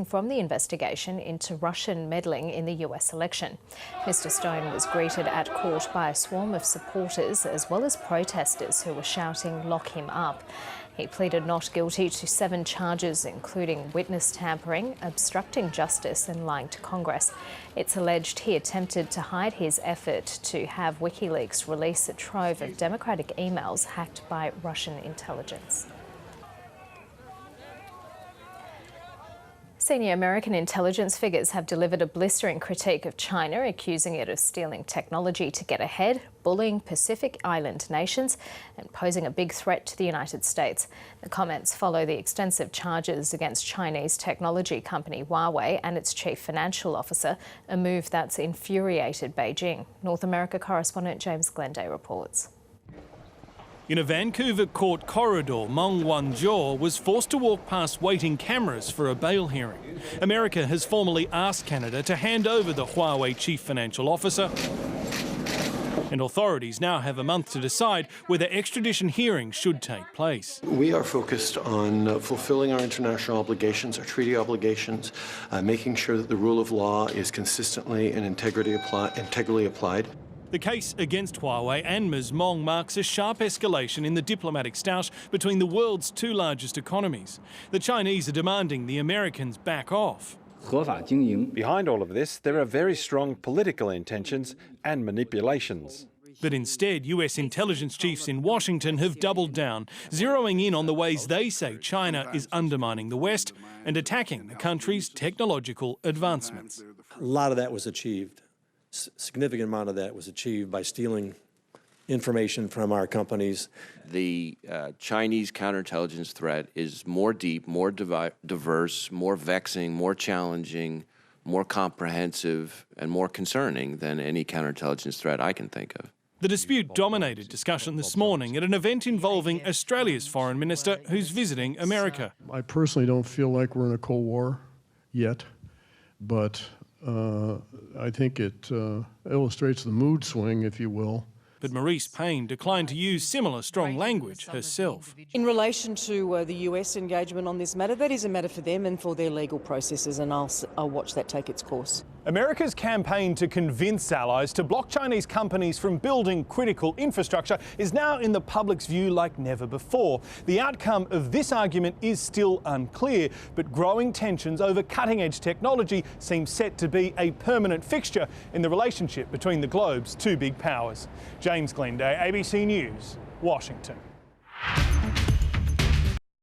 from the investigation into Russian meddling in the US election. Mr. Stone was greeted at court by a swarm of supporters as well as protesters who were shouting, "Lock him up." He pleaded not guilty to 7 charges, including witness tampering, obstructing justice and lying to Congress. It's alleged he attempted to hide his effort to have WikiLeaks release a trove of Democratic emails hacked by Russian intelligence. Senior American intelligence figures have delivered a blistering critique of China, accusing it of stealing technology to get ahead, bullying Pacific Island nations and posing a big threat to the United States. The comments follow the extensive charges against Chinese technology company Huawei and its chief financial officer, a move that's infuriated Beijing. North America correspondent James Glenday reports. In a Vancouver court corridor, Meng Wanzhou was forced to walk past waiting cameras for a bail hearing. America has formally asked Canada to hand over the Huawei chief financial officer, and authorities now have a month to decide whether extradition hearings should take place. We are focused on fulfilling our international obligations, our treaty obligations, making sure that the rule of law is consistently and integrally applied. The case against Huawei and Ms Meng marks a sharp escalation in the diplomatic stoush between the world's 2 largest economies. The Chinese are demanding the Americans back off. Behind all of this, there are very strong political intentions and manipulations. But instead, US intelligence chiefs in Washington have doubled down, zeroing in on the ways they say China is undermining the West and attacking the country's technological advancements. A lot of that was achieved. Significant amount of that was achieved by stealing information from our companies. The Chinese counterintelligence threat is more deep, more diverse, more vexing, more challenging, more comprehensive, and more concerning than any counterintelligence threat I can think of. The dispute dominated discussion this morning at an event involving Australia's foreign minister who's visiting America. I personally don't feel like we're in a Cold War yet, but I think it illustrates the mood swing, if you will. But Maurice Payne declined to use similar strong language herself. In relation to the US engagement on this matter, that is a matter for them and for their legal processes, and I'll watch that take its course. America's campaign to convince allies to block Chinese companies from building critical infrastructure is now in the public's view like never before. The outcome of this argument is still unclear, but growing tensions over cutting-edge technology seem set to be a permanent fixture in the relationship between the globe's 2 big powers. James Glenday, ABC News, Washington.